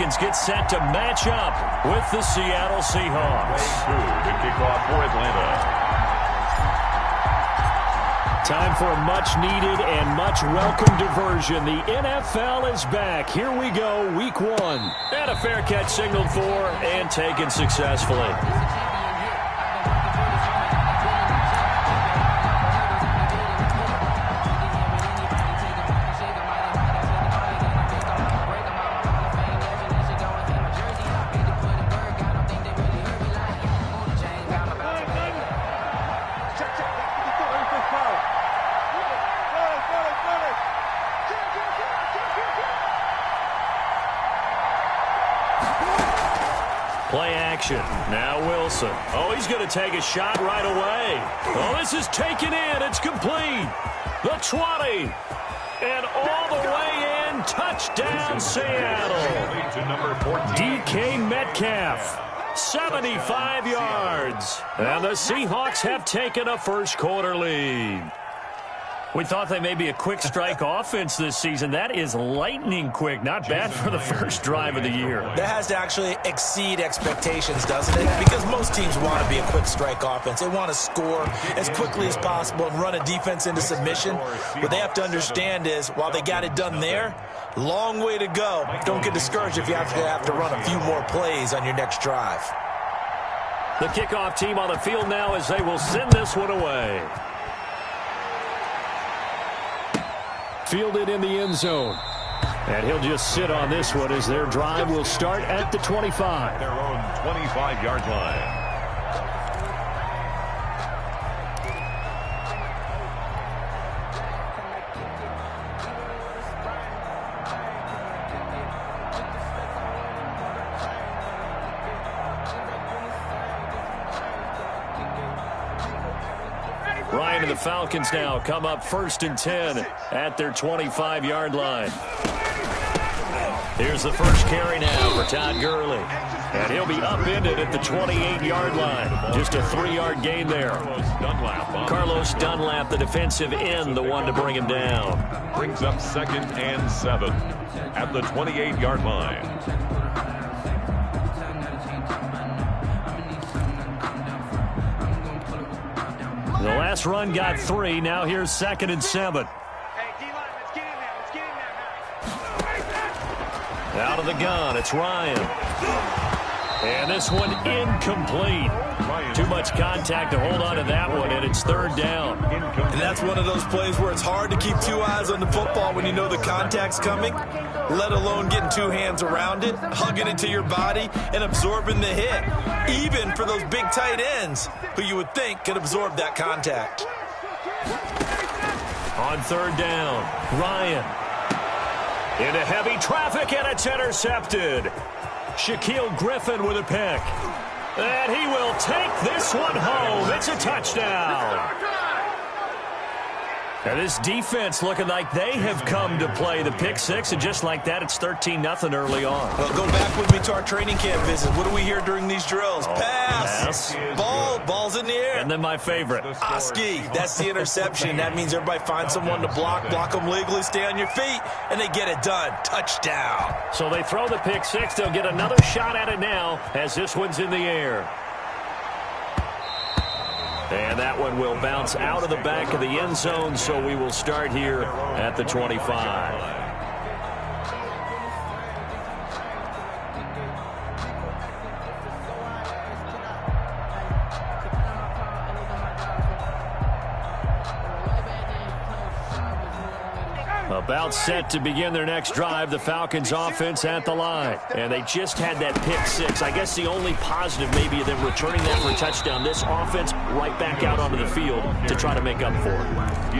Falcons get set to match up with the Seattle Seahawks. The kickoff for Atlanta. Time for a much-needed and much-welcome diversion. The NFL is back. Here we go, Week 1. And a fair catch signaled for and taken successfully. Play action. Now Wilson. Oh, he's going to take a shot right away. Oh, this is taken in. It's complete. The 20. And all the way in. Touchdown, Seattle. DK Metcalf. 75 yards. And the Seahawks have taken a first-quarter lead. We thought they may be a quick strike offense this season. That is lightning quick. Not bad for the first drive of the year. That has to actually exceed expectations, doesn't it? Because most teams want to be a quick strike offense. They want to score as quickly as possible and run a defense into submission. What they have to understand is, while they got it done there, long way to go. Don't get discouraged if you have to run a few more plays on your next drive. The kickoff team on the field now as they will send this one away. Fielded in the end zone. And he'll just sit on this one as their drive will start at the 25. Their own 25-yard line. Ryan and the Falcons now come up 1st and 10 at their 25-yard line. Here's the first carry now for Todd Gurley. And he'll be upended at the 28-yard line. Just a 3-yard gain there. Carlos Dunlap, the defensive end, the one to bring him down. Brings up 2nd and 7 at the 28-yard line. The last run got 3. Now here's 2nd and 7. Out of the gun, it's Ryan. And this one incomplete. Too much contact to hold on to that one, and it's 3rd down. And that's one of those plays where it's hard to keep 2 eyes on the football when you know the contact's coming, let alone getting 2 hands around it, hugging it to your body, and absorbing the hit. Even for those big tight ends who you would think could absorb that contact. On 3rd down, Ryan. Into heavy traffic, and it's intercepted. Shaquille Griffin with a pick. And he will take this one home. It's a touchdown. And this defense looking like they have come to play the pick six, and just like that, it's 13-0 early on. Well, go back with me to our training camp visit. What do we hear during these drills? Pass. Ball's in the air. And then my favorite. Oski, that's the interception. That means everybody finds someone to block them legally, stay on your feet, and they get it done. Touchdown. So they throw the pick six. They'll get another shot at it now as this one's in the air. And that one will bounce out of the back of the end zone, so we will start here at the 25. About set to begin their next drive, the Falcons offense at the line. And they just had that pick six. I guess the only positive maybe of them returning that for a touchdown. This offense right back out onto the field to try to make up for it.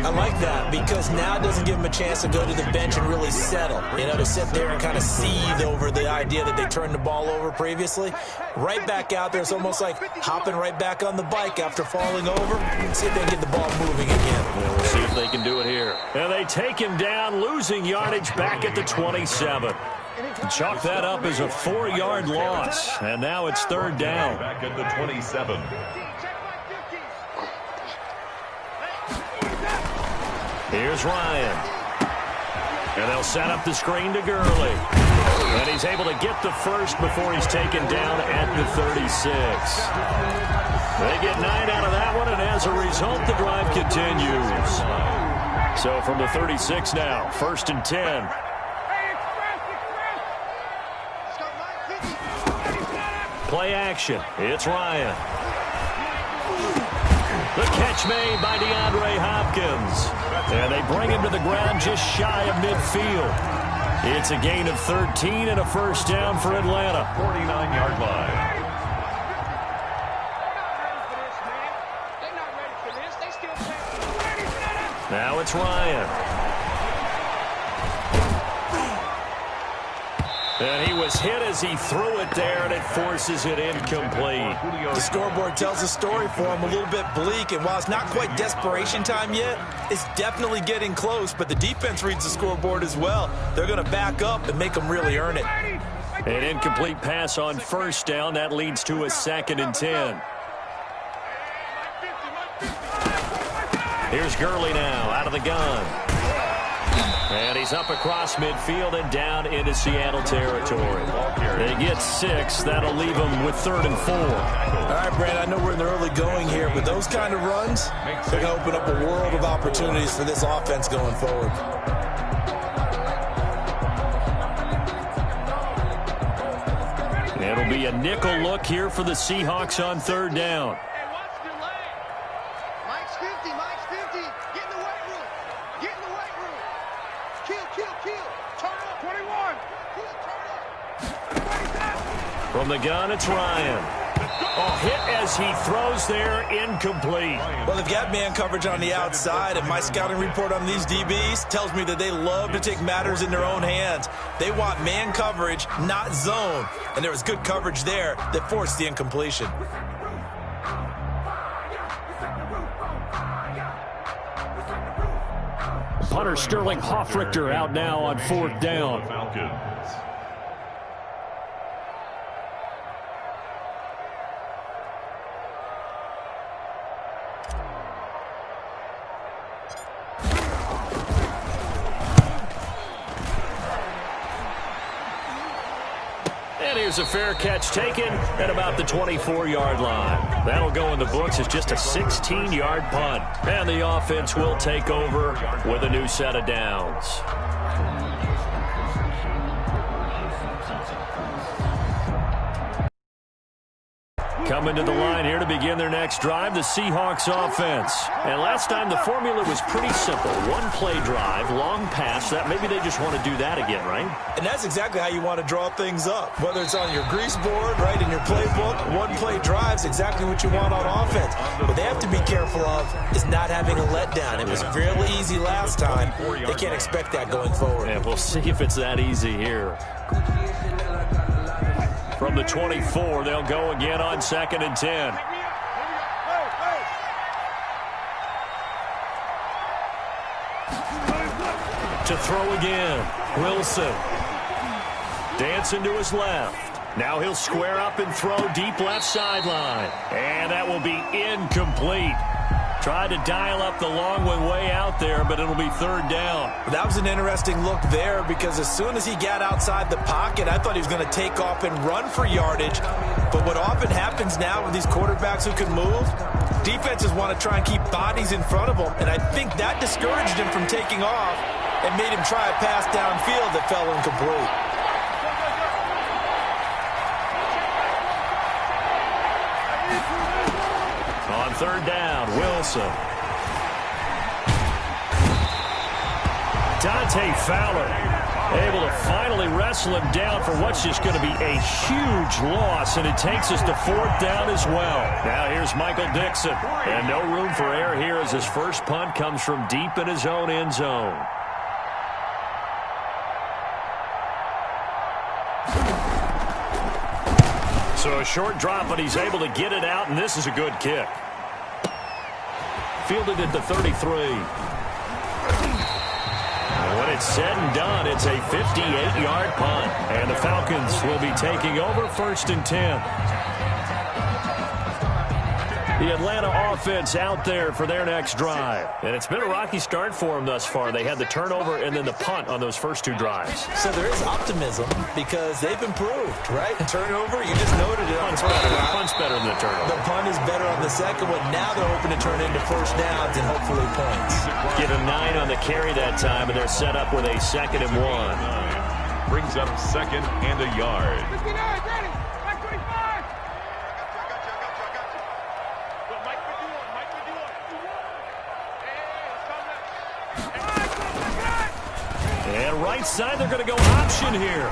I like that because now it doesn't give them a chance to go to the bench and really settle. You know, to sit there and kind of seethe over the idea that they turned the ball over previously. Right back out there. It's almost like hopping right back on the bike after falling over. See if they can get the ball moving again. We'll see if they can do it here. And they take him down, losing yardage back at the 27. Chalk that up as a 4-yard loss. And now it's third down. Back at the 27. Here's Ryan. And they'll set up the screen to Gurley. And he's able to get the first before he's taken down at the 36. They get 9 out of that one, and as a result, the drive continues. So from the 36 now, 1st and 10. Play action. It's Ryan. The catch made by DeAndre Hopkins. And they bring him to the ground just shy of midfield. It's a gain of 13 and a first down for Atlanta. 49-yard line. Now it's Ryan. And he was hit as he threw it there, and it forces it incomplete. The scoreboard tells a story for him, a little bit bleak, and while it's not quite desperation time yet, it's definitely getting close, but the defense reads the scoreboard as well. They're going to back up and make them really earn it. An incomplete pass on first down. That leads to a 2nd and 10. Here's Gurley now out of the gun. And he's up across midfield and down into Seattle territory. They get 6. That'll leave them with 3rd and 4. All right, Brad, I know we're in the early going here, but those kind of runs, they're going to open up a world of opportunities for this offense going forward. It'll be a nickel look here for the Seahawks on 3rd down. From the gun, it's Ryan. Oh, hit as he throws there, incomplete. Well, they've got man coverage on the outside, and my scouting report on these DBs tells me that they love to take matters in their own hands. They want man coverage, not zone. And there was good coverage there that forced the incompletion. Punter Sterling Hoffrichter out now on 4th down. And here's a fair catch taken at about the 24-yard line. That'll go in the books as just a 16-yard punt. And the offense will take over with a new set of downs. Coming to the line here to begin their next drive, the Seahawks offense. And last time the formula was pretty simple. One play drive, long pass. That maybe they just want to do that again, right? And that's exactly how you want to draw things up. Whether it's on your grease board, right, in your playbook, one play drive is exactly what you want on offense. What they have to be careful of is not having a letdown. It was fairly easy last time. They can't expect that going forward. And we'll see if it's that easy here. From the 24, they'll go again on 2nd and 10. To throw again, Wilson. Dancing to his left. Now he'll square up and throw deep left sideline. And that will be incomplete. Tried to dial up the long one way out there, but it'll be 3rd down. That was an interesting look there because as soon as he got outside the pocket, I thought he was going to take off and run for yardage. But what often happens now with these quarterbacks who can move, defenses want to try and keep bodies in front of them. And I think that discouraged him from taking off and made him try a pass downfield that fell incomplete. On 3rd down, Wilson. Dante Fowler able to finally wrestle him down for what's just going to be a huge loss, and it takes us to 4th down as well. Now here's Michael Dixon, and no room for error here as his first punt comes from deep in his own end zone. So a short drop, but he's able to get it out, and this is a good kick. Fielded at the 33. And when it's said and done, it's a 58-yard punt. And the Falcons will be taking over 1st and 10. The Atlanta offense out there for their next drive. And it's been a rocky start for them thus far. They had the turnover and then the punt on those first 2 drives. So there is optimism because they've improved, right? Turnover, you just noted it. Punt's better than the turnover. The punt is better on the second one. Now they're hoping to turn into first downs and hopefully points. Give him 9 on the carry that time, and they're set up with a 2nd and 1. Brings up 2nd and a yard. And right side, they're going to go option here.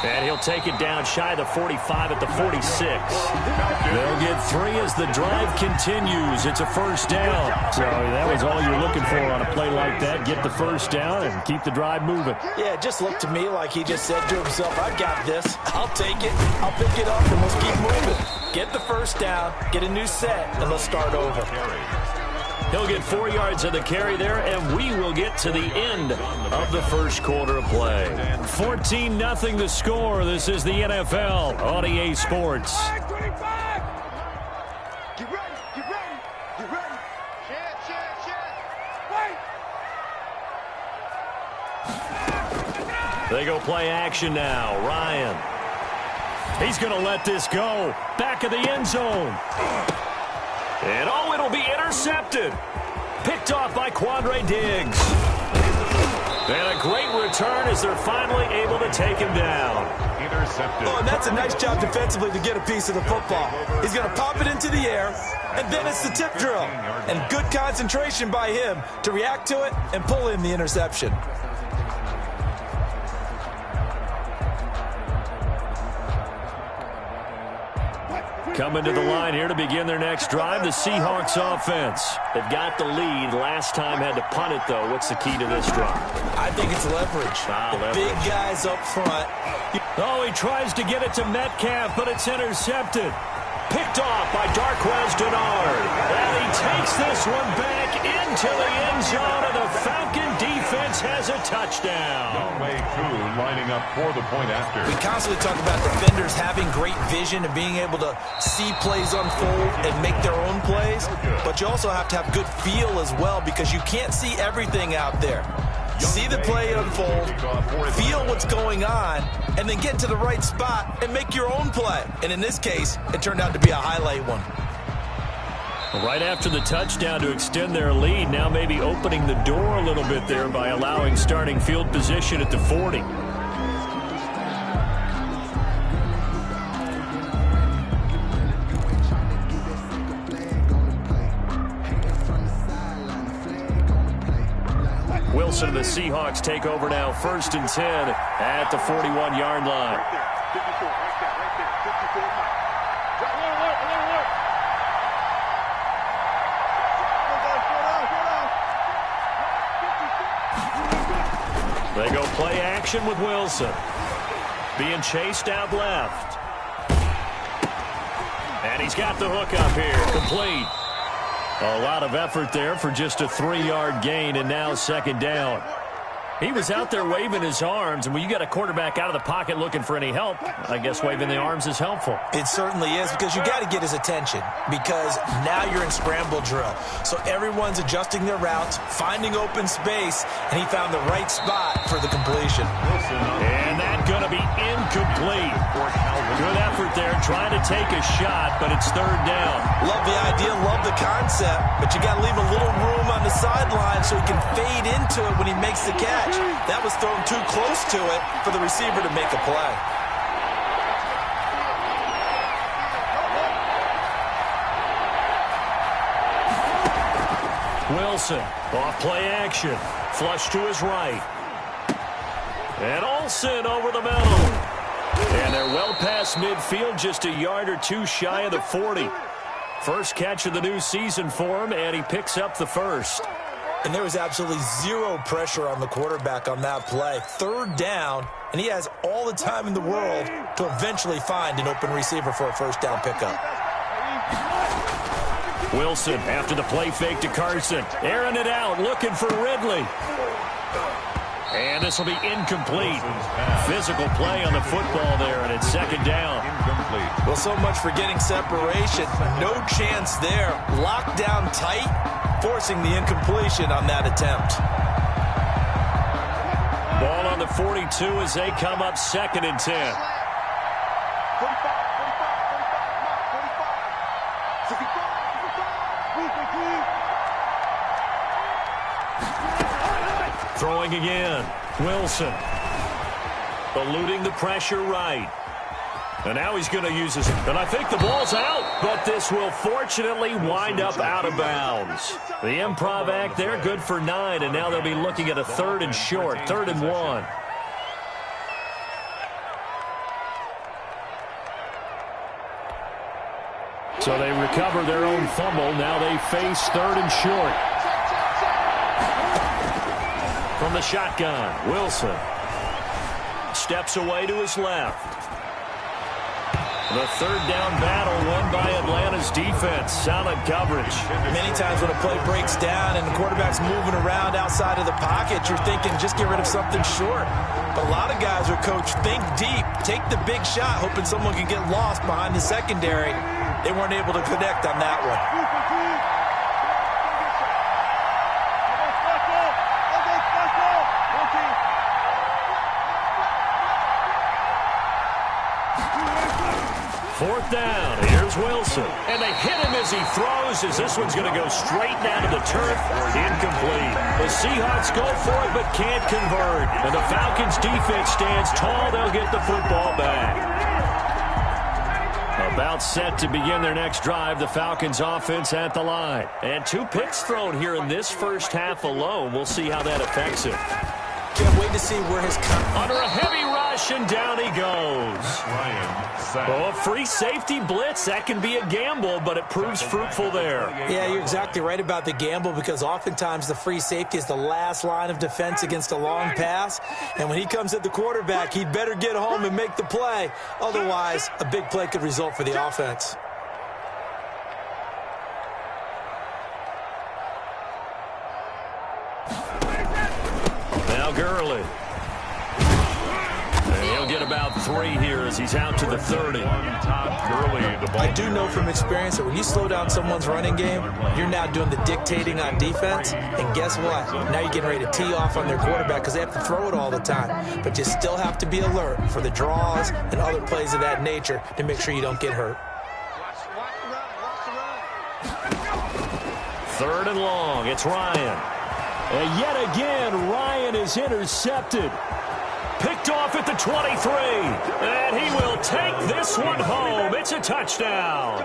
And he'll take it down shy of the 45 at the 46. They'll get 3 as the drive continues. It's a first down. So that was all you're looking for on a play like that. Get the first down and keep the drive moving. Yeah, it just looked to me like he just said to himself, I've got this. I'll take it. I'll pick it up, and let's keep moving. Get the first down, get a new set, and let's start over. He'll get 4 yards of the carry there, and we will get to the end of the first quarter of play. 14-0 the score. This is the NFL on EA Sports. Get ready, get ready, get ready. Wait. They go play action now. Ryan. He's going to let this go. Back of the end zone. And it'll be intercepted. Picked off by Quandre Diggs. And a great return as they're finally able to take him down. Intercepted. Oh, and that's a nice job defensively to get a piece of the football. He's going to pop it into the air, and then it's the tip drill. And good concentration by him to react to it and pull in the interception. Coming to the line here to begin their next drive, the Seahawks offense. They've got the lead. Last time had to punt it, though. What's the key to this drive? I think it's leverage. The big guys up front. Oh, he tries to get it to Metcalf, but it's intercepted. Picked off by Darquez Denard. And he takes this one back into the end zone, and the Falcon defense has a touchdown. Way Kuhn lining up for the point after. We constantly talk about defenders having great vision and being able to see plays unfold and make their own plays, but you also have to have good feel as well because you can't see everything out there. See the play unfold, feel what's going on, and then get to the right spot and make your own play. And in this case, it turned out to be a highlight one. Right after the touchdown to extend their lead, now maybe opening the door a little bit there by allowing starting field position at the 40. Wilson and the Seahawks take over now, 1st and 10 at the 41-yard line. They go play action with Wilson. Being chased out left. And he's got the hook up here, complete. A lot of effort there for just a 3-yard gain, and now 2nd down. He was out there waving his arms, and when you got a quarterback out of the pocket looking for any help, I guess waving the arms is helpful. It certainly is, because you got to get his attention, because now you're in scramble drill. So everyone's adjusting their routes, finding open space, and he found the right spot for the completion. And that's going to be incomplete. Good effort there, trying to take a shot, but it's 3rd down. Love the idea, love the concept, but you got to leave a little room on the sideline so he can fade into it when he makes the catch. That was thrown too close to it for the receiver to make a play. Wilson, off play action. Flush to his right. And Olsen over the middle. And they're well past midfield, just a yard or two shy of the 40. First catch of the new season for him, and he picks up the first. And there was absolutely zero pressure on the quarterback on that play. 3rd down, and he has all the time in the world to eventually find an open receiver for a 1st down pickup. Wilson, after the play fake to Carson, airing it out, looking for Ridley. And this will be incomplete. Physical play on the football there, and it's 2nd down. Incomplete. Well, so much for getting separation. No chance there. Locked down tight, forcing the incompletion on that attempt. Ball on the 42 as they come up 2nd and 10. 45, 45, 65, 65, 65. Throwing again. Wilson. Eluding the pressure right. And now he's going to use his... And I think the ball's out, but this will fortunately wind up out of bounds. The improv act there, good for 9, and now they'll be looking at a 3rd and short, 3rd and 1. So they recover their own fumble. Now they face 3rd and short. From the shotgun, Wilson steps away to his left. The 3rd down battle won by Atlanta's defense. Solid coverage. Many times when a play breaks down and the quarterback's moving around outside of the pocket, you're thinking just get rid of something short. But a lot of guys are coached, think deep, take the big shot, hoping someone can get lost behind the secondary. They weren't able to connect on that one. Fourth down. Here's Wilson. And they hit him as he throws, as this one's going to go straight down to the turf. Incomplete. The Seahawks go for it but can't convert. And the Falcons' defense stands tall. They'll get the football back. About set to begin their next drive. The Falcons' offense at the line. And 2 picks thrown here in this first half alone. We'll see how that affects him. Can't wait to see where his... Under a heavy rush, and down he goes. Oh, a free safety blitz. That can be a gamble, but it proves fruitful there. Yeah, you're exactly right about the gamble, because oftentimes the free safety is the last line of defense against a long pass. And when he comes at the quarterback, he'd better get home and make the play. Otherwise, a big play could result for the offense. Gurley. And he'll get about 3 here as he's out to the 30. I do know from experience that when you slow down someone's running game, you're now doing the dictating on defense. And guess what? Now you're getting ready to tee off on their quarterback because they have to throw it all the time. But you still have to be alert for the draws and other plays of that nature to make sure you don't get hurt. 3rd and long. It's Ryan. And yet again, Ryan is intercepted. Picked off at the 23. And he will take this one home. It's a touchdown.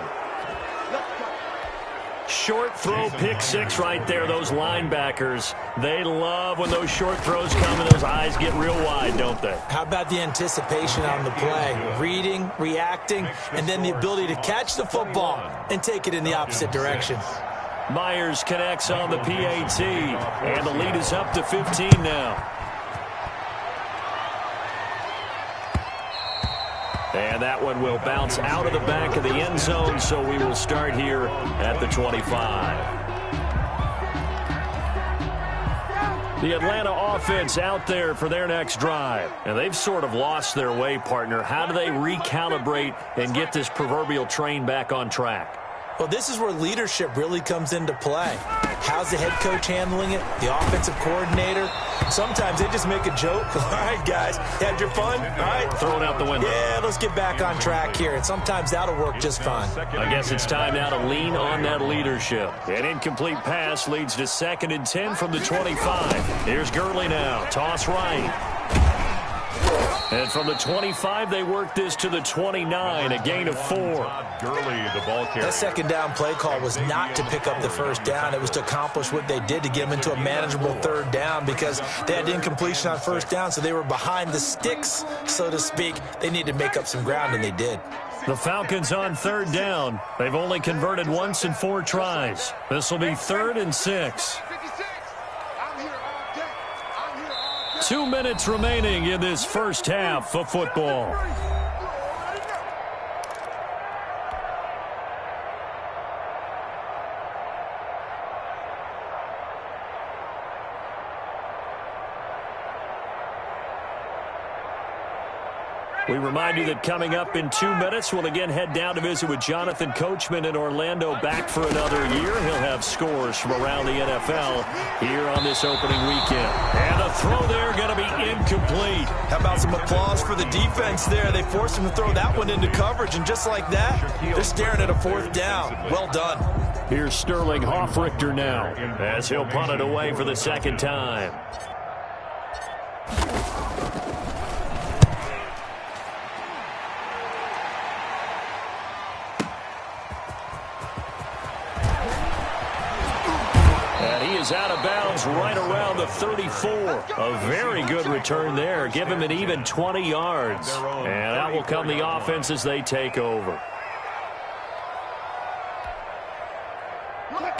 Short throw, pick 6 right there. Those linebackers, they love when those short throws come and those eyes get real wide, don't they? How about the anticipation on the play? Reading, reacting, and then the ability to catch the football and take it in the opposite direction. Myers connects on the PAT, and the lead is up to 15 now. And that one will bounce out of the back of the end zone, so we will start here at the 25. The Atlanta offense out there for their next drive. And they've sort of lost their way, partner. How do they recalibrate and get this proverbial train back on track? Well, this is where leadership really comes into play. How's the head coach handling it? The offensive coordinator? Sometimes they just make a joke. All right, guys, had your fun? All right. Throw it out the window. Yeah, let's get back on track here. And sometimes that'll work just fine. I guess it's time now to lean on that leadership. An incomplete pass leads to 2nd and 10 from the 25. Here's Gurley now. Toss right. And from the 25, they work this to the 29, a gain of 4. Gurley, the ball carrier. That 2nd down play call was not to pick up the 1st down. It was to accomplish what they did to get them into a manageable 3rd down because they had incompletion on 1st down, so they were behind the sticks, so to speak. They needed to make up some ground, and they did. The Falcons on 3rd down. They've only converted once in 4 tries. This will be 3rd and 6. 2 minutes remaining in this first half of football. We remind you that coming up in 2 minutes, we'll again head down to visit with Jonathan Coachman in Orlando, back for another year. He'll have scores from around the NFL here on this opening weekend. And the throw there going to be incomplete. How about some applause for the defense there? They forced him to throw that one into coverage, and just like that, they're staring at a 4th down. Well done. Here's Sterling Hoffrichter now as he'll punt it away for the second time. Out of bounds right around the 34. A very good return there. Give him an even 20 yards. And out will come the offense as they take over.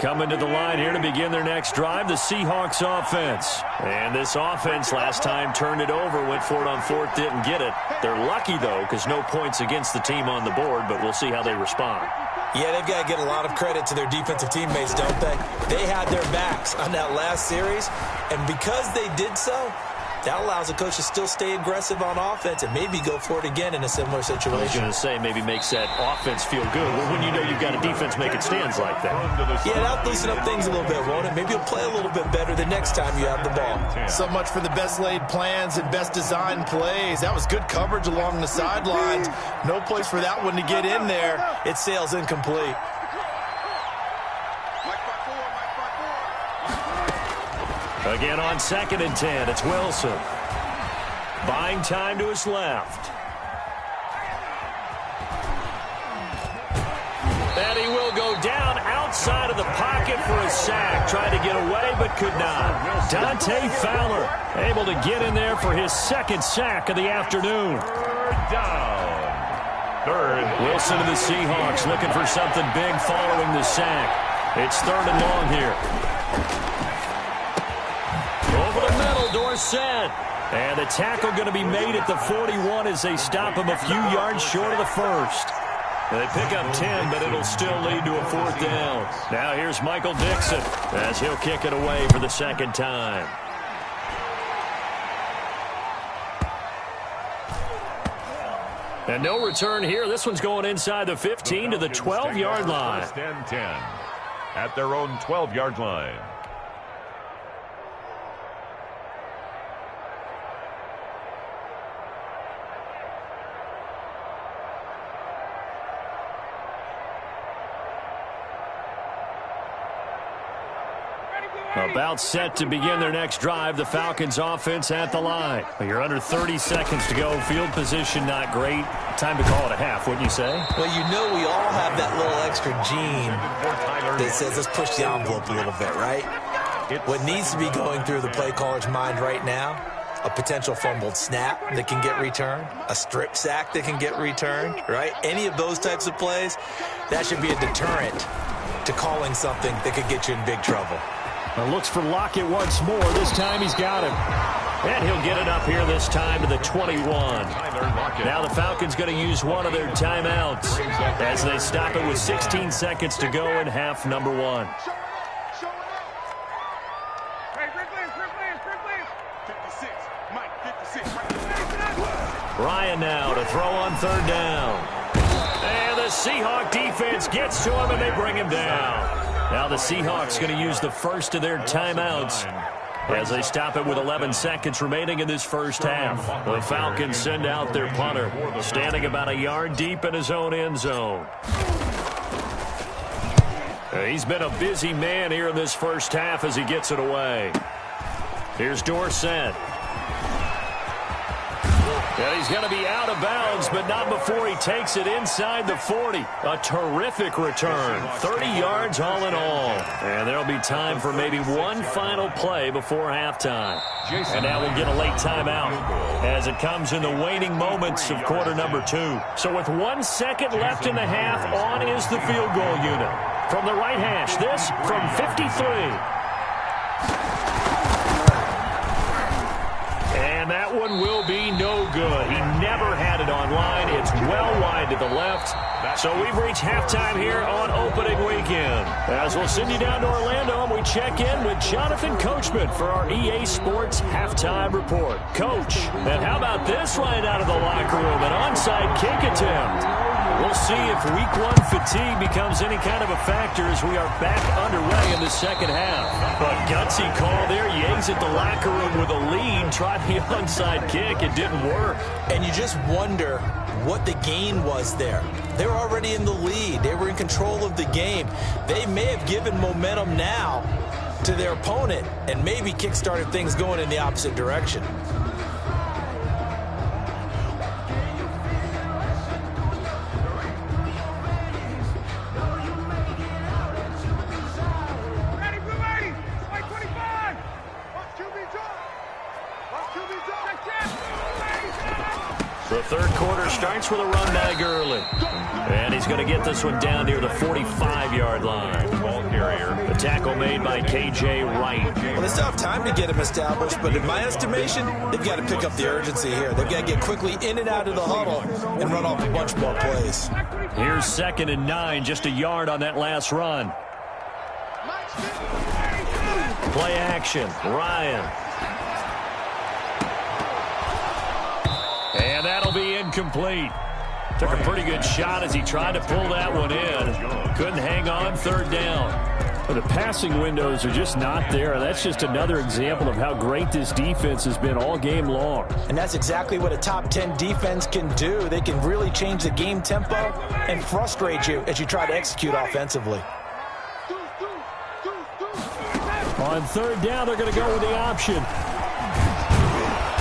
Coming to the line here to begin their next drive, the Seahawks offense. And this offense last time turned it over, went for it on 4th, didn't get it. They're lucky, though, because no points against the team on the board, but we'll see how they respond. Yeah, they've got to get a lot of credit to their defensive teammates, don't they? They had their backs on that last series, and because they did so, that allows the coach to still stay aggressive on offense and maybe go for it again in a similar situation. I was going to say maybe makes that offense feel good. Well, when you know you've got a defense making stands like that. Yeah, that'll loosen up things a little bit, won't it? Maybe you'll play a little bit better the next time you have the ball. So much for the best laid plans and best designed plays. That was good coverage along the sidelines. No place for that one to get in there. It sails incomplete. Again on 2nd and 10, it's Wilson. Buying time to his left. And he will go down outside of the pocket for a sack. Tried to get away, but could not. Dante Fowler able to get in there for his 2nd sack of the afternoon. Wilson to the Seahawks looking for something big following the sack. It's 3rd and long here. Over the middle, Dorsett. And the tackle going to be made at the 41 as they stop him a few yards short of the 1st. They pick up 10, but it'll still lead to a 4th down. Now here's Michael Dixon as he'll kick it away for the 2nd time. And no return here. This one's going inside the 15 to the 12-yard line. 1st and 10 at their own 12-yard line. About set to begin their next drive. The Falcons offense at the line. You're under 30 seconds to go. Field position not great. Time to call it a half, wouldn't you say? Well, you know we all have that little extra gene that says let's push the envelope a little bit, right? What needs to be going through the play caller's mind right now, a potential fumbled snap that can get returned, a strip sack that can get returned, right? Any of those types of plays, that should be a deterrent to calling something that could get you in big trouble. Looks for Lockett once more. This time he's got him. And he'll get it up here this time to the 21. Now the Falcons going to use one of their timeouts as they stop it with 16 seconds to go in half number 1. Ryan now to throw on 3rd down. And the Seahawk defense gets to him and they bring him down. Now the Seahawks going to use the first of their timeouts as they stop it with 11 seconds remaining in this first half. The Falcons send out their punter, standing about a yard deep in his own end zone. He's been a busy man here in this first half as he gets it away. Here's Dorsett. And he's going to be out of bounds, but not before he takes it inside the 40. A terrific return. 30 yards all in all. And there'll be time for maybe one final play before halftime. And now we'll get a late timeout as it comes in the waning moments of quarter number 2. So with 1 second left in the half, on is the field goal unit. From the right hash, this from 53. And that one will be no good. He never had an And online, it's well wide to the left. So we've reached halftime here on opening weekend. As we'll send you down to Orlando, and we check in with Jonathan Coachman for our EA Sports Halftime Report. Coach, and how about this right out of the locker room? An onside kick attempt. We'll see if week one fatigue becomes any kind of a factor as we are back underway in the second half. But gutsy call there. Yates at the locker room with a lead. Tried the onside kick. It didn't work. And you just wonder what the gain was there. They were already in the lead. They were in control of the game. They may have given momentum now to their opponent and maybe kick-started things going in the opposite direction. The third quarter starts with a run by Gurley. And he's going to get this one down near the 45-yard line. Ball carrier. The tackle made by K.J. Wright. Well, they still have time to get him established, but in my estimation, they've got to pick up the urgency here. They've got to get quickly in and out of the huddle and run off a bunch more plays. Here's 2nd and 9, just a yard on that last run. Play action, Ryan. And that'll be incomplete. Took a pretty good shot as he tried to pull that one in. Couldn't hang on, 3rd down. Well, the passing windows are just not there. That's just another example of how great this defense has been all game long. And that's exactly what a top 10 defense can do. They can really change the game tempo and frustrate you as you try to execute offensively. On 3rd down, they're going to go with the option.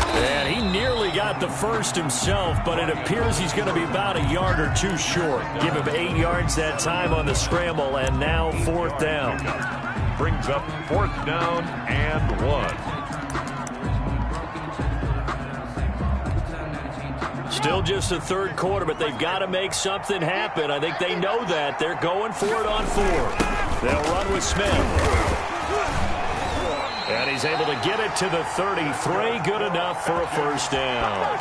And he nearly got the first himself, but it appears he's going to be about a yard or two short. Give him 8 yards that time on the scramble, and now 4th down. Brings up 4th down and 1. Still just the third quarter, but they've got to make something happen. I think they know that. They're going for it on 4th. They'll run with Smith. And he's able to get it to the 33. Good enough for a first down.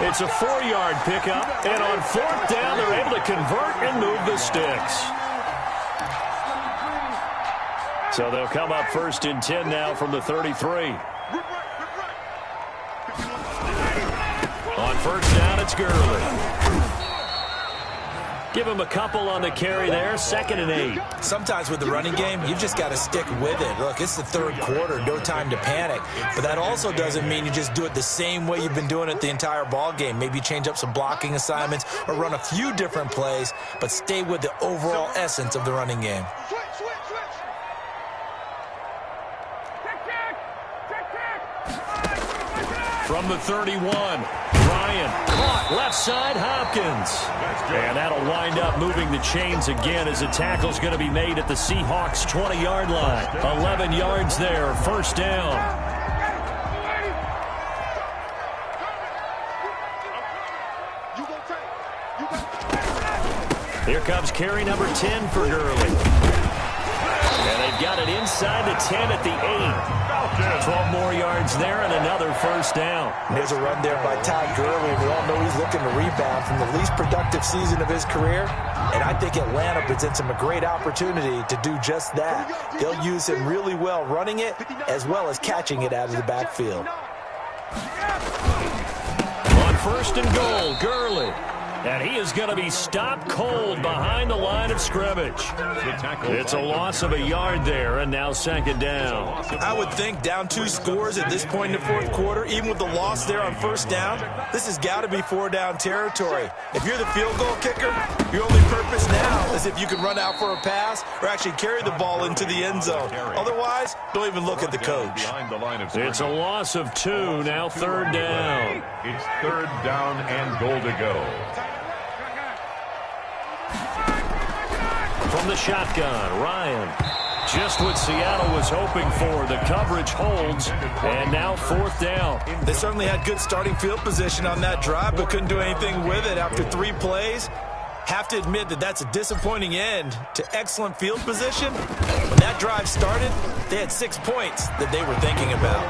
It's a 4-yard pickup. And on 4th down, they're able to convert and move the sticks. So they'll come up 1st and 10 now from the 33. On 1st down, it's Gurley. Give him a couple on the carry there. 2nd and 8. Sometimes with the running game, you've just got to stick with it. Look, it's the third quarter. No time to panic. But that also doesn't mean you just do it the same way you've been doing it the entire ball game. Maybe change up some blocking assignments or run a few different plays, but stay with the overall essence of the running game. From the 31, Ryan caught left side, Hopkins. And that'll wind up moving the chains again as the tackle's going to be made at the Seahawks' 20-yard line. 11 yards there, 1st down. Here comes carry number 10 for Gurley. And they've got it inside the 10 at the 8. 12 more yards there and another 1st down. And there's a run there by Todd Gurley. We all know he's looking to rebound from the least productive season of his career. And I think Atlanta presents him a great opportunity to do just that. They'll use him really well running it as well as catching it out of the backfield. On 1st and goal, Gurley. And he is going to be stopped cold behind the line of scrimmage. It's a loss of a yard there, and now 2nd down. I would think down 2 scores at this point in the 4th quarter, even with the loss there on 1st down, this has got to be 4-down territory. If you're the field goal kicker, your only purpose now is if you can run out for a pass or actually carry the ball into the end zone. Otherwise, don't even look at the coach. It's a loss of 2, now 3rd down. It's 3rd down and goal to go. From the shotgun, Ryan. Just what Seattle was hoping for. The coverage holds, and now 4th down. They certainly had good starting field position on that drive, but couldn't do anything with it after 3 plays. Have to admit that that's a disappointing end to excellent field position. When that drive started, they had 6 points that they were thinking about.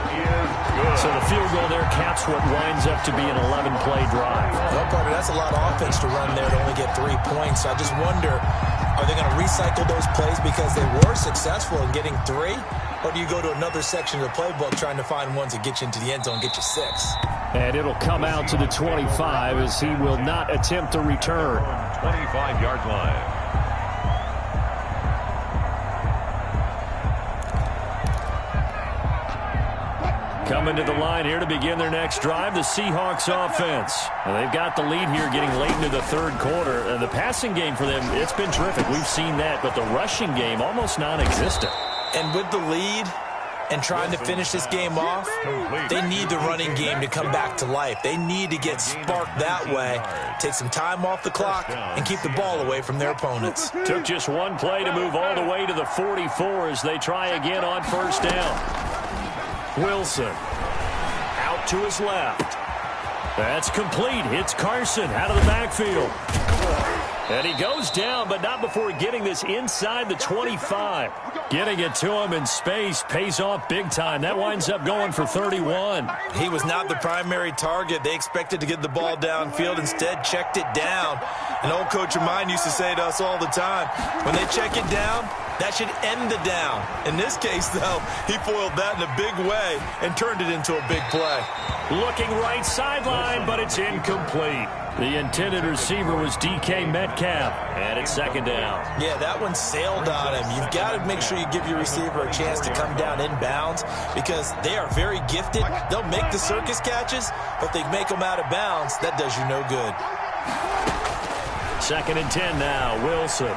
So the field goal there caps what winds up to be an 11-play drive. Well, Carter, that's a lot of offense to run there to only get 3 points. So I just wonder, are they going to recycle those plays because they were successful in getting 3? Or do you go to another section of the playbook trying to find ones that get you into the end zone and get you 6? And it'll come out to the 25 as he will not attempt to return. 25-yard line. Coming to the line here to begin their next drive, the Seahawks offense. And they've got the lead here getting late into the third quarter. And the passing game for them, it's been terrific. We've seen that, but the rushing game almost non-existent. And with the lead and trying to finish this game off, they need the running game to come back to life. They need to get sparked that way, take some time off the clock, and keep the ball away from their opponents. Took just one play to move all the way to the 44 as they try again on first down. Wilson out to his left. That's complete. Hits Carson out of the backfield. And he goes down, but not before getting this inside the 25. Getting it to him in space pays off big time. That winds up going for 31. He was not the primary target. They expected to get the ball downfield. Instead, checked it down. An old coach of mine used to say to us all the time, when they check it down, that should end the down. In this case, though, he foiled that in a big way and turned it into a big play. Looking right sideline, but it's incomplete. The intended receiver was DK Metcalf, and it's second down. Yeah, that one sailed on him. You've got to make sure you give your receiver a chance to come down inbounds because they are very gifted. They'll make the circus catches, but they make them out of bounds. That does you no good. Second and 10 now, Wilson.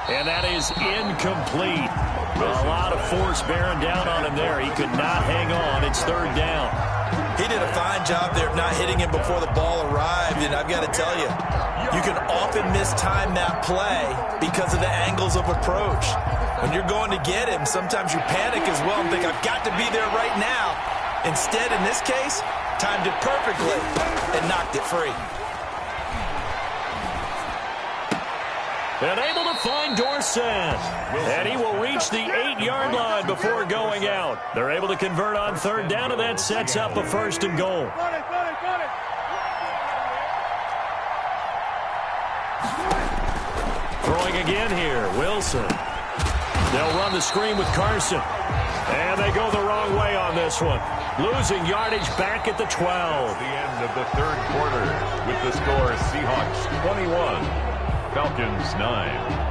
And that is incomplete. A lot of force bearing down on him there. He could not hang on. It's third down. He did a fine job there of not hitting him before the ball arrived, and I've got to tell you, you can often mistime that play because of the angles of approach. When you're going to get him, sometimes you panic as well and think, I've got to be there right now. Instead, in this case, timed it perfectly and knocked it free. And able to find Dorsett. And he will reach the 8-yard line before going out. They're able to convert on third down, and that sets up a first and goal. Throwing again here, Wilson. They'll run the screen with Carson. And they go the wrong way on this one. Losing yardage back at the 12. The end of the third quarter with the score Seahawks 21. Falcons 9.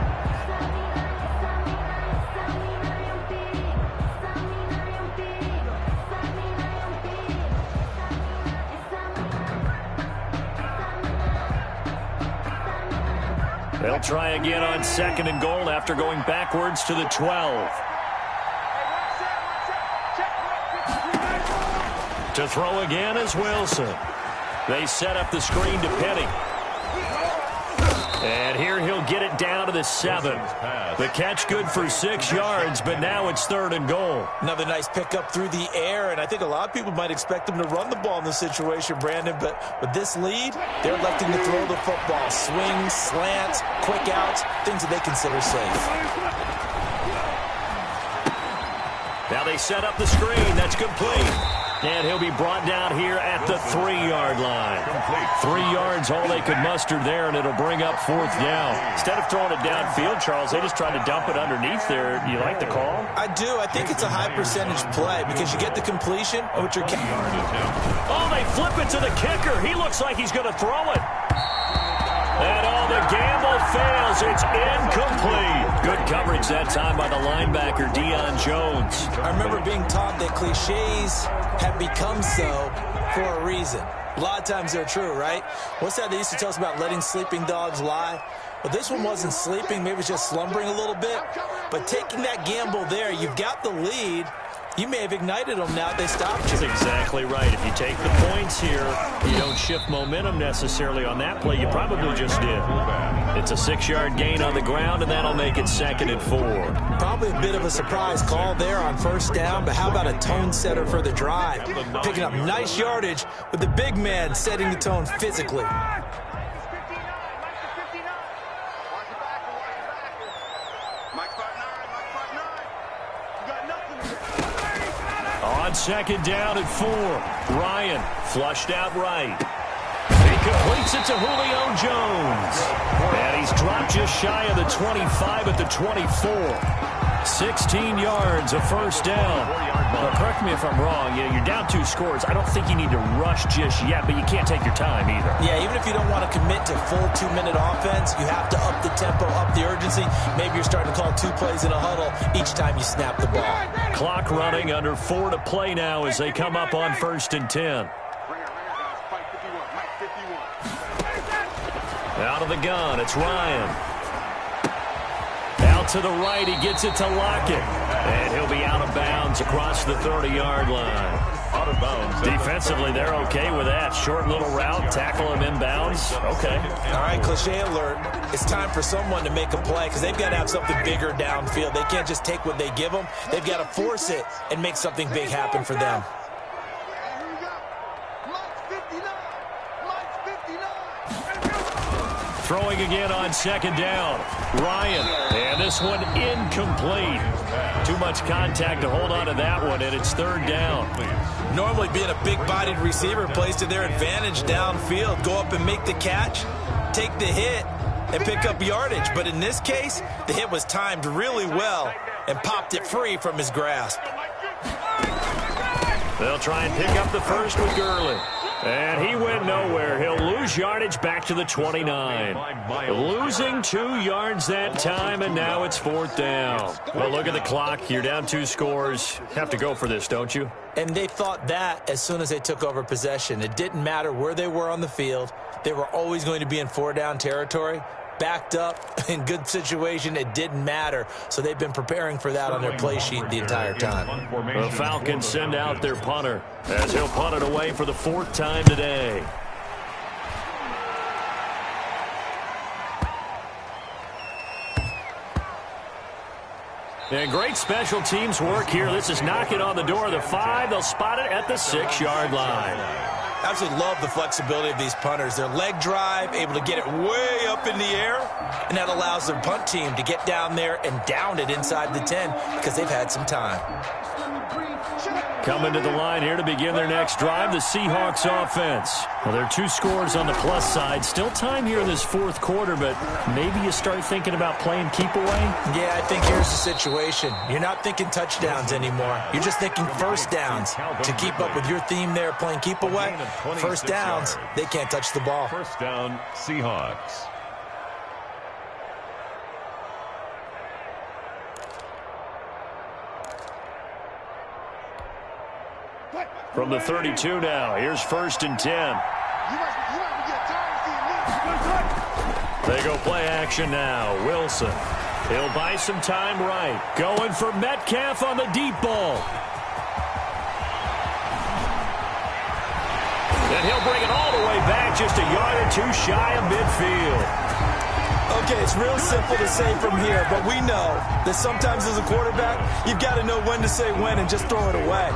They'll try again on second and goal after going backwards to the 12. To throw again is Wilson. They set up the screen to Penny. And here he'll get it down to the 7. The catch good for 6 yards, but now it's third and goal. Another nice pickup through the air, and I think a lot of people might expect him to run the ball in this situation, Brandon, but with this lead, they're electing to throw the football. Swings, slants, quick outs, things that they consider safe. Now they set up the screen. That's complete. And he'll be brought down here at the 3-yard line. 3 yards, all they could muster there, and it'll bring up fourth down. Instead of throwing it downfield, Charles, they just tried to dump it underneath there. Do you like the call? I do. I think it's a high percentage play because you get the completion, which are... Oh, they flip it to the kicker. He looks like he's going to throw it. And the gamble fails. It's incomplete. Good coverage that time by the linebacker, Deion Jones. I remember being taught that cliches have become so for a reason. A lot of times they're true, right? What's that they used to tell us about letting sleeping dogs lie? Well, this one wasn't sleeping. Maybe it was just slumbering a little bit. But taking that gamble there, you've got the lead. You may have ignited them now they stopped you. That's exactly right. If you take the points here, you don't shift momentum necessarily on that play. You probably just did. It's a 6-yard gain on the ground, and that'll make it 2nd and 4. Probably a bit of a surprise call there on first down, but how about a tone setter for the drive? Picking up nice yardage with the big man setting the tone physically. On 2nd down and 4, Ryan flushed out right. He completes it to Julio Jones. And he's dropped just shy of the 25 at the 24. 16 yards, a first down. Well, correct me if I'm wrong. You're down 2 scores. I don't think you need to rush just yet, but you can't take your time either. Yeah, even if you don't want to commit to full 2-minute offense, you have to up the tempo, up the urgency. Maybe you're starting to call 2 plays in a huddle each time you snap the ball. Clock running, under 4 to play now as they come up on 1st and 10. Out of the gun, it's Ryan. Out to the right, he gets it to Lockett. And he'll be out of bounds across the 30-yard line. Out of bounds. Defensively, they're okay with that. Short little route, tackle him inbounds. Okay. All right, cliche alert. It's time for someone to make a play because they've got to have something bigger downfield. They can't just take what they give them. They've got to force it and make something big happen for them. Throwing again on 2nd down. Ryan, and this one incomplete. Too much contact to hold on to that one, and it's 3rd down. Normally being a big-bodied receiver plays to their advantage downfield. Go up and make the catch, take the hit, and pick up yardage. But in this case, the hit was timed really well and popped it free from his grasp. They'll try and pick up the first with Gurley. And he went nowhere. He'll lose yardage back to the 29. Losing 2 yards that time, and now it's 4th down. Well, look at the clock. You're down 2 scores. Have to go for this, don't you? And they thought that as soon as they took over possession. It didn't matter where they were on the field. They were always going to be in 4-down territory. Backed up, in good situation, it didn't matter. So they've been preparing for that on their play sheet the entire time. The Falcons send out their punter as he'll punt it away for the 4th time today. And great special teams work here. This is knocking on the door of the 5. They'll spot it at the 6-yard line. Absolutely love the flexibility of these punters. Their leg drive, able to get it way up in the air, and that allows their punt team to get down there and down it inside the 10 because they've had some time. Coming to the line here to begin their next drive, the Seahawks offense. Well, there are 2 scores on the plus side. Still time here in this 4th quarter, but maybe you start thinking about playing keep away? Yeah, I think here's the situation. You're not thinking touchdowns anymore. You're just thinking first downs. To keep up with your theme there, playing keep away, first downs, they can't touch the ball. First down, Seahawks. From the 32 now, here's 1st and 10. They go play action now. Wilson. He'll buy some time right. Going for Metcalf on the deep ball. And he'll bring it all the way back, just a yard or 2 shy of midfield. Okay, it's real simple to say from here, but we know that sometimes as a quarterback, you've got to know when to say when and just throw it away.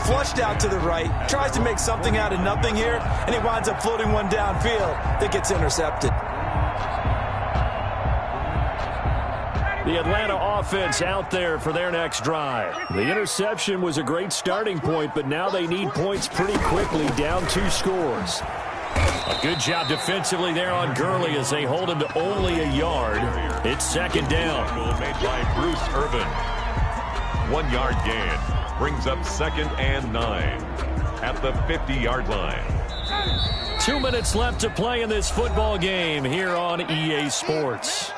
Flushed out to the right, tries to make something out of nothing here, and he winds up floating one downfield that gets intercepted. The Atlanta offense out there for their next drive. The interception was a great starting point, but now they need points pretty quickly, down 2 scores. A good job defensively there on Gurley as they hold him to only a yard. It's 2nd down. Made by Bruce Irvin. 1-yard gain. Brings up 2nd and 9 at the 50-yard line. 2 minutes left to play in this football game here on EA Sports.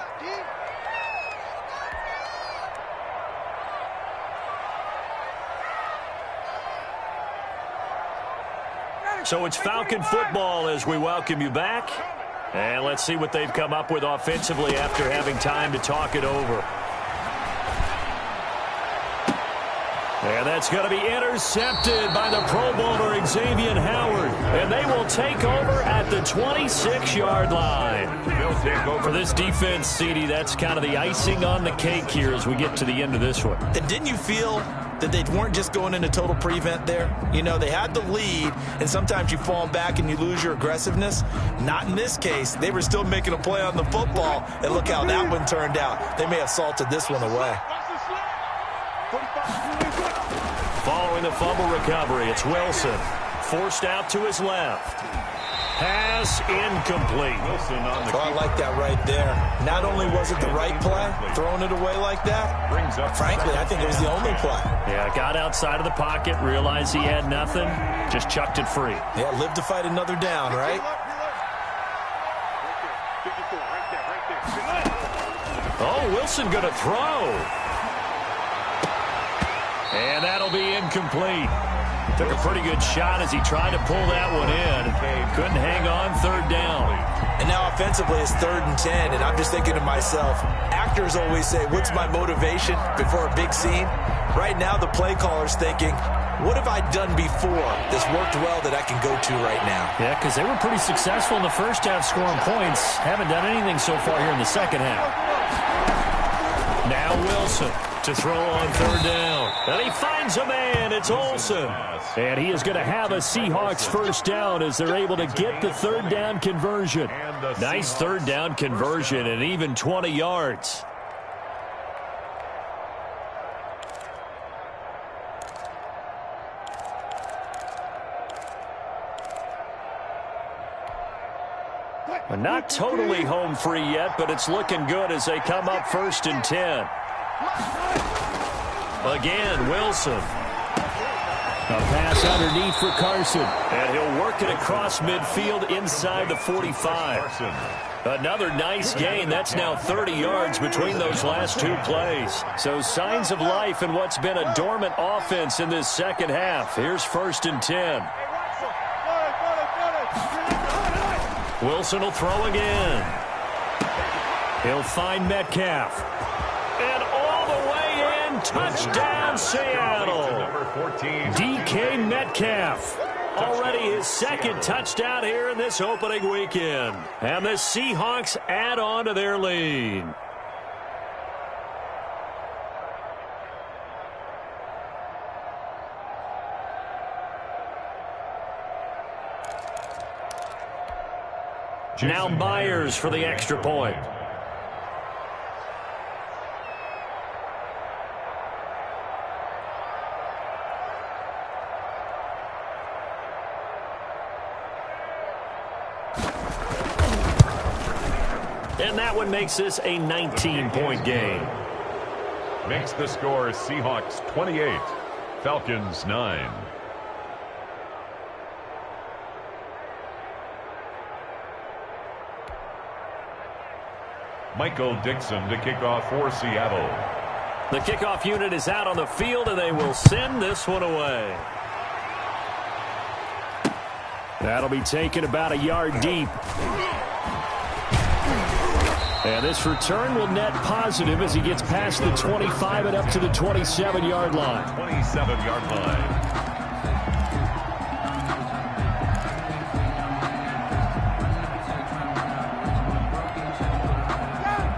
So it's Falcon football as we welcome you back. And let's see what they've come up with offensively after having time to talk it over. And that's going to be intercepted by the Pro Bowler Xavier Howard. And they will take over at the 26-yard line. For this defense, CD, that's kind of the icing on the cake here as we get to the end of this one. And didn't you feel that they weren't just going into total prevent there? You know, they had the lead, and sometimes you fall back and you lose your aggressiveness. Not in this case. They were still making a play on the football, and look how that one turned out. They may have salted this one away. Following the fumble recovery, it's Wilson. Forced out to his left. Pass incomplete. Wilson on the I like that right there. Not only was it the right play, throwing it away like that, brings up frankly, I think it was the only play. Yeah, got outside of the pocket, realized he had nothing, just chucked it free. Yeah, live to fight another down, right? Oh, Wilson going to throw. And that'll be incomplete. Took a pretty good shot as he tried to pull that one in. Couldn't hang on, third down. And now offensively it's 3rd and 10, and I'm just thinking to myself, actors always say, what's my motivation before a big scene? Right now the play caller's thinking, what have I done before that's worked well that I can go to right now? Yeah, because they were pretty successful in the first half scoring points. Haven't done anything so far here in the second half. Now Wilson to throw on 3rd down. And he finds a man. It's Olsen. And he is going to have a Seahawks first down as they're able to get the 3rd down conversion. Nice 3rd down conversion and even 20 yards. Not totally home free yet, but it's looking good as they come up 1st and 10. Again, Wilson. A pass underneath for Carson. And he'll work it across midfield inside the 45. Another nice gain. That's now 30 yards between those last 2 plays. So signs of life in what's been a dormant offense in this second half. Here's 1st and 10. Wilson will throw again. He'll find Metcalf. And all the way in, touchdown Seattle. DK Metcalf. Already his 2nd touchdown here in this opening weekend. And the Seahawks add on to their lead. Now Myers for the extra point. And that one makes this a 19-point game. Makes the score Seahawks 28, Falcons 9. Michael Dixon to kick off for Seattle. The kickoff unit is out on the field, and they will send this one away. That'll be taken about a yard deep. And this return will net positive as he gets past the 25 and up to the 27-yard line. 27-yard line.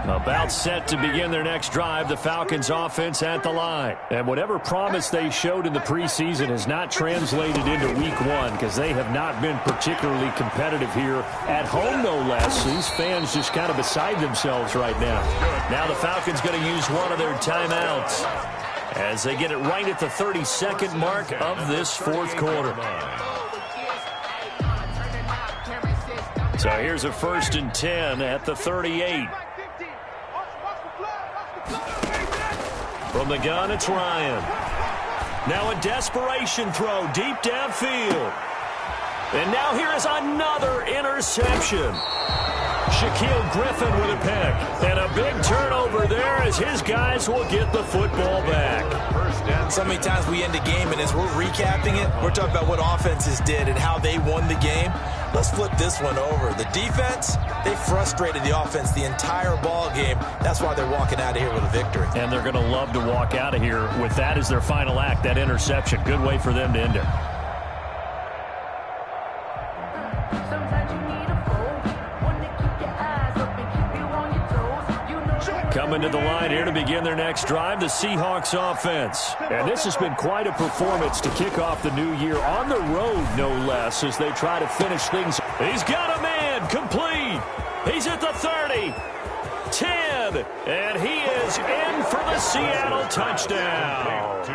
About set to begin their next drive, the Falcons offense at the line. And whatever promise they showed in the preseason has not translated into week 1 because they have not been particularly competitive here at home, no less. These fans just kind of beside themselves right now. Now the Falcons going to use one of their timeouts as they get it right at the 32nd mark of this 4th quarter. So here's a 1st and 10 at the 38. From the gun, it's Ryan. Now a desperation throw deep downfield. And now here is another interception. Shaquille Griffin with a pick. And a big turnover there as his guys will get the football back. So many times we end a game, and as we're recapping it, we're talking about what offenses did and how they won the game. Let's flip this one over. The defense, they frustrated the offense the entire ball game. That's why they're walking out of here with a victory. And they're going to love to walk out of here with that as their final act, that interception. Good way for them to end it. Coming to the line here to begin their next drive, the Seahawks offense. And this has been quite a performance to kick off the new year on the road, no less, as they try to finish things. He's got a man complete. He's at the 30, 10, and he is in for the Seattle touchdown. To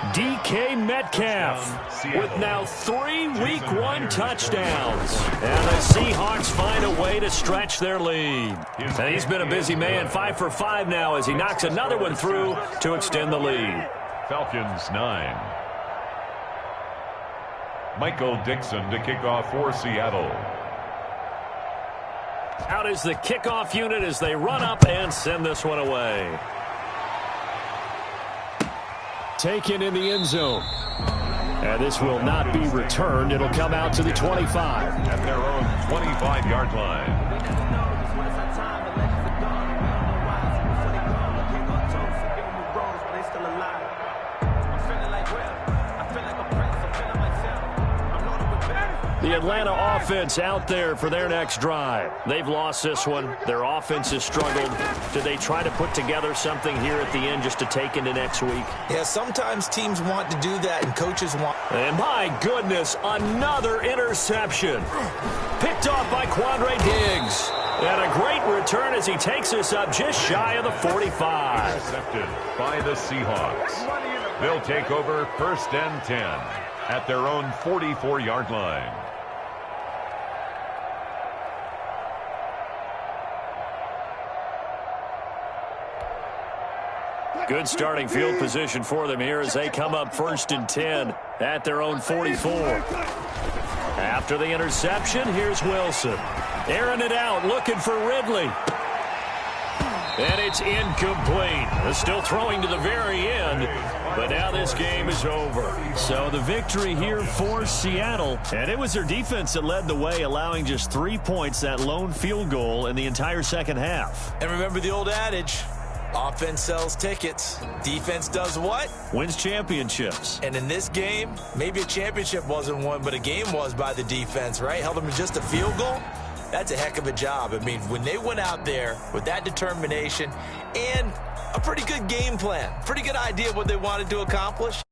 DK Metcalf with now 3 Week 1 touchdowns. And the Seahawks find a way to stretch their lead. And he's been a busy man, 5 for 5 now as he knocks another one through to extend the lead. Falcons 9. Michael Dixon to kick off for Seattle. Out is the kickoff unit as they run up and send this one away. Taken in the end zone. And this will not be returned. It'll come out to the 25. At their own 25-yard line. The Atlanta offense out there for their next drive. They've lost this one. Their offense has struggled. Do they try to put together something here at the end just to take into next week? Yeah, sometimes teams want to do that and coaches want. And my goodness, another interception. Picked off by Quandre Diggs. And a great return as he takes us up just shy of the 45. Intercepted by the Seahawks. They'll take over 1st and 10 at their own 44-yard line. Good starting field position for them here as they come up 1st and 10 at their own 44. After the interception, here's Wilson. Airing it out, looking for Ridley. And it's incomplete. They're still throwing to the very end, but now this game is over. So the victory here for Seattle. And it was their defense that led the way, allowing just 3 points, that lone field goal in the entire second half. And remember the old adage, offense sells tickets. Defense does what? Wins championships. And in this game, maybe a championship wasn't won, but a game was by the defense, right? Held them to just a field goal. That's a heck of a job. I mean, when they went out there with that determination and a pretty good game plan, pretty good idea of what they wanted to accomplish,